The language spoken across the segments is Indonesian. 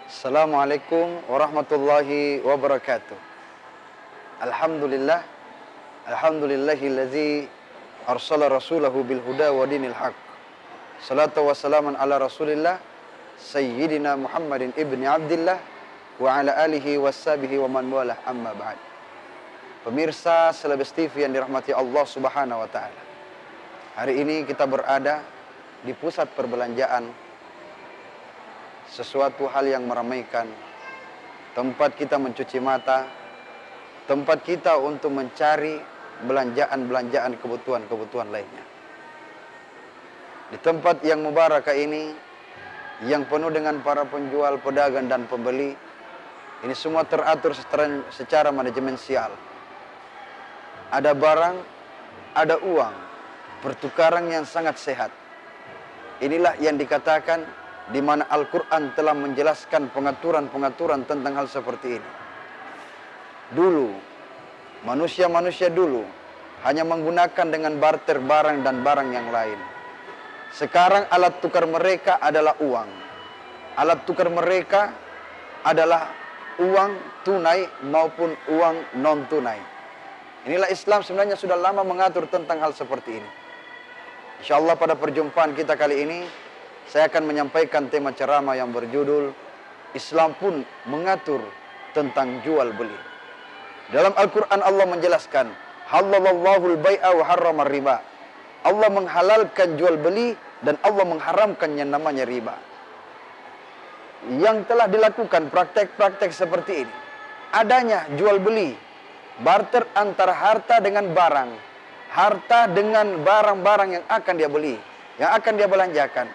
Assalamualaikum warahmatullahi wabarakatuh. Alhamdulillah, alhamdulillahillazi arsala rasulahu bil huda wa dinil haq. Salatu wassalaman ala Rasulillah Sayyidina Muhammadin ibni Abdillah wa ala alihi wassabihi wa man walah, amma ba'd. Pemirsa Selebes TV yang dirahmati Allah Subhanahu wa taala. Hari ini kita berada di pusat perbelanjaan, sesuatu hal yang meramaikan, tempat kita mencuci mata, tempat kita untuk mencari belanjaan-belanjaan kebutuhan-kebutuhan lainnya. Di tempat yang mubarakah ini, yang penuh dengan para penjual, pedagang dan pembeli, ini semua teratur secara manajemensial. Ada barang, ada uang, pertukaran yang sangat sehat. Inilah yang dikatakan di mana Al-Quran telah menjelaskan pengaturan-pengaturan tentang hal seperti ini. Dulu, manusia-manusia dulu hanya menggunakan dengan barter barang dan barang yang lain. Sekarang alat tukar mereka adalah uang. Alat tukar mereka adalah uang tunai maupun uang non-tunai. Inilah Islam sebenarnya sudah lama mengatur tentang hal seperti ini. InsyaAllah pada perjumpaan kita kali ini, saya akan menyampaikan tema ceramah yang berjudul Islam pun mengatur tentang jual beli. Dalam Al-Quran Allah menjelaskan, Halallahu al-bai'a wa harramar riba. Allah menghalalkan jual beli dan Allah mengharamkan yang namanya riba. Yang telah dilakukan praktek-praktek seperti ini, adanya jual beli, barter antara harta dengan barang, harta dengan barang-barang yang akan dia beli, yang akan dia belanjakan.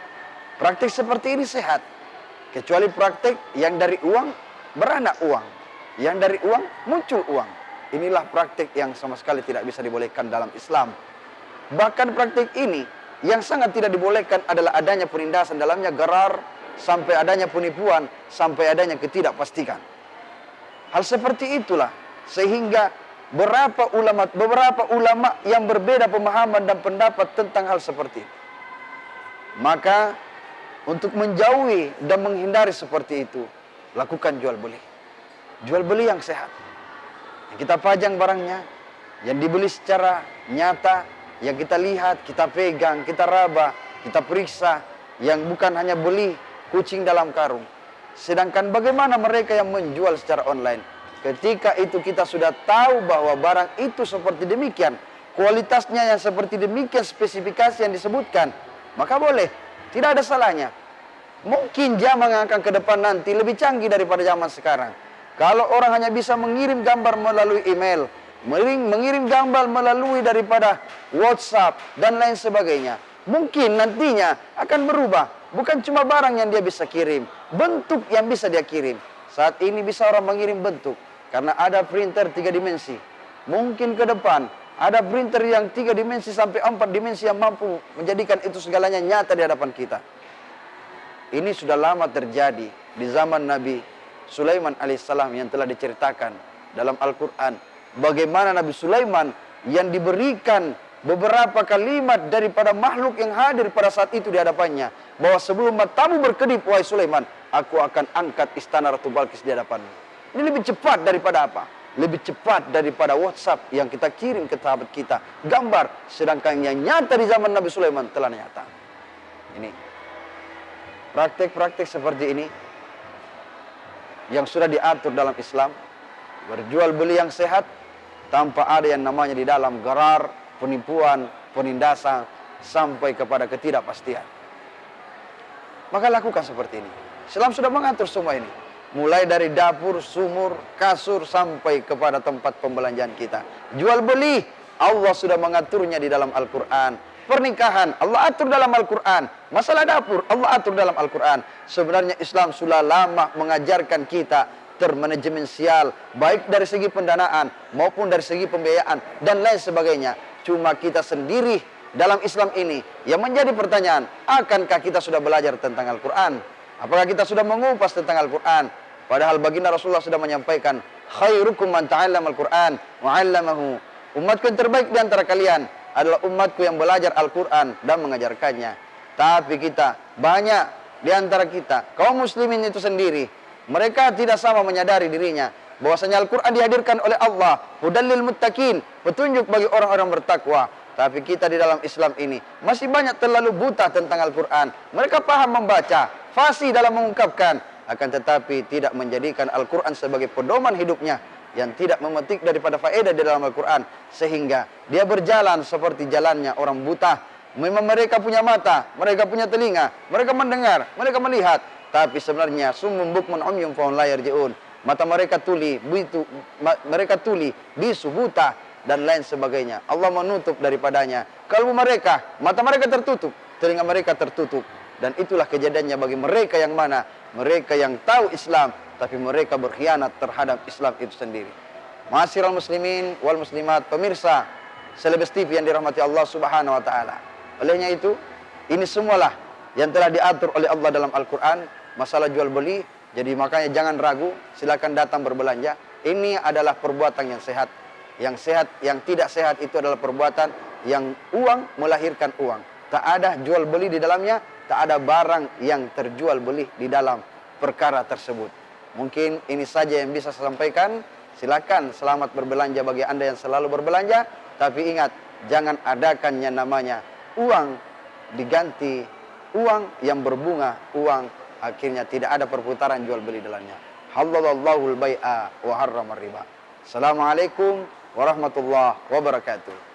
Praktik seperti ini sehat, kecuali praktik yang dari uang beranak uang, yang dari uang muncul uang. Inilah praktik yang sama sekali tidak bisa dibolehkan dalam Islam. Bahkan praktik ini yang sangat tidak dibolehkan adalah adanya penindasan dalamnya, gerar, sampai adanya penipuan, sampai adanya ketidakpastian. Hal seperti itulah sehingga beberapa ulama yang berbeda pemahaman dan pendapat tentang hal seperti itu. Maka untuk menjauhi dan menghindari seperti itu, lakukan jual beli. Jual beli yang sehat. Yang kita pajang barangnya, yang dibeli secara nyata, yang kita lihat, kita pegang, kita raba, kita periksa, yang bukan hanya beli kucing dalam karung. Sedangkan bagaimana mereka yang menjual secara online? Ketika itu kita sudah tahu bahwa barang itu seperti demikian, kualitasnya yang seperti demikian, spesifikasi yang disebutkan, maka boleh. Tidak ada salahnya. Mungkin zaman yang akan ke depan nanti lebih canggih daripada zaman sekarang. Kalau orang hanya bisa mengirim gambar melalui email, mengirim gambar melalui daripada WhatsApp dan lain sebagainya, mungkin nantinya akan berubah. Bukan cuma barang yang dia bisa kirim, bentuk yang bisa dia kirim. Saat ini bisa orang mengirim bentuk, karena ada printer 3 dimensi. Mungkin ke depan ada printer yang 3 dimensi sampai 4 dimensi yang mampu menjadikan itu segalanya nyata di hadapan kita. Ini sudah lama terjadi di zaman Nabi Sulaiman alaihissalam yang telah diceritakan dalam Al-Quran. Bagaimana Nabi Sulaiman yang diberikan beberapa kalimat daripada makhluk yang hadir pada saat itu di hadapannya. Bahwa sebelum matamu berkedip, wahai Sulaiman, aku akan angkat istana Ratu Balkis di hadapanmu. Ini lebih cepat daripada apa? Lebih cepat daripada WhatsApp yang kita kirim ke sahabat kita, gambar, sedangkan yang nyata di zaman Nabi Sulaiman telah nyata. Ini praktek-praktek seperti ini yang sudah diatur dalam Islam, berjual beli yang sehat tanpa ada yang namanya di dalam gerar, penipuan, penindasan sampai kepada ketidakpastian. Maka lakukan seperti ini. Islam sudah mengatur semua ini. Mulai dari dapur, sumur, kasur, sampai kepada tempat pembelanjaan kita. Jual beli, Allah sudah mengaturnya di dalam Al-Quran. Pernikahan, Allah atur dalam Al-Quran. Masalah dapur, Allah atur dalam Al-Quran. Sebenarnya Islam sudah lama mengajarkan kita termanajemensial, baik dari segi pendanaan, maupun dari segi pembiayaan, dan lain sebagainya. Cuma kita sendiri dalam Islam ini, yang menjadi pertanyaan, akankah kita sudah belajar tentang Al-Quran? Apakah kita sudah mengupas tentang Al-Quran? Padahal baginda Rasulullah sudah menyampaikan, khairukum man ta'allama Al-Quran wa 'allamahu. Umatku yang terbaik di antara kalian adalah umatku yang belajar Al-Quran dan mengajarkannya. Tapi kita, banyak di antara kita, kaum muslimin itu sendiri, Mereka tidak sama menyadari dirinya bahwasanya Al-Quran dihadirkan oleh Allah, hudallil muttaqin, petunjuk bagi orang-orang bertakwa. Tapi kita di dalam Islam ini masih banyak terlalu buta tentang Al-Quran. Mereka paham membaca, fasih dalam mengungkapkan, akan tetapi tidak menjadikan Al-Quran sebagai pedoman hidupnya, yang tidak memetik daripada faedah di dalam Al-Quran, sehingga dia berjalan seperti jalannya orang buta. Memang mereka punya mata, mereka punya telinga, mereka mendengar, mereka melihat, tapi sebenarnya summun bukmun umyun fahum la yarji'un. Mata mereka tuli, bisu, buta, dan lain sebagainya. Allah menutup daripadanya kalbu mereka, mata mereka tertutup, telinga mereka tertutup. Dan itulah kejadiannya bagi mereka yang mana? Mereka yang tahu Islam, tapi mereka berkhianat terhadap Islam itu sendiri. Ma'asyiral muslimin wal muslimat, pemirsa Selebes TV yang dirahmati Allah Subhanahu wa taala. Olehnya itu, ini semualah yang telah diatur oleh Allah dalam Al-Qur'an, masalah jual beli. Jadi makanya jangan ragu, silakan datang berbelanja. Ini adalah perbuatan yang sehat. Yang sehat, yang tidak sehat itu adalah perbuatan yang uang melahirkan uang. Tak ada jual beli di dalamnya, tak ada barang yang terjual beli di dalam perkara tersebut. Mungkin ini saja yang bisa saya sampaikan. Silakan, selamat berbelanja bagi Anda yang selalu berbelanja. Tapi ingat, jangan adakan yang namanya uang diganti uang yang berbunga, uang akhirnya tidak ada perputaran jual beli dalamnya. Halallahu al-bai'a wa harrama riba. Assalamualaikum warahmatullahi wabarakatuh.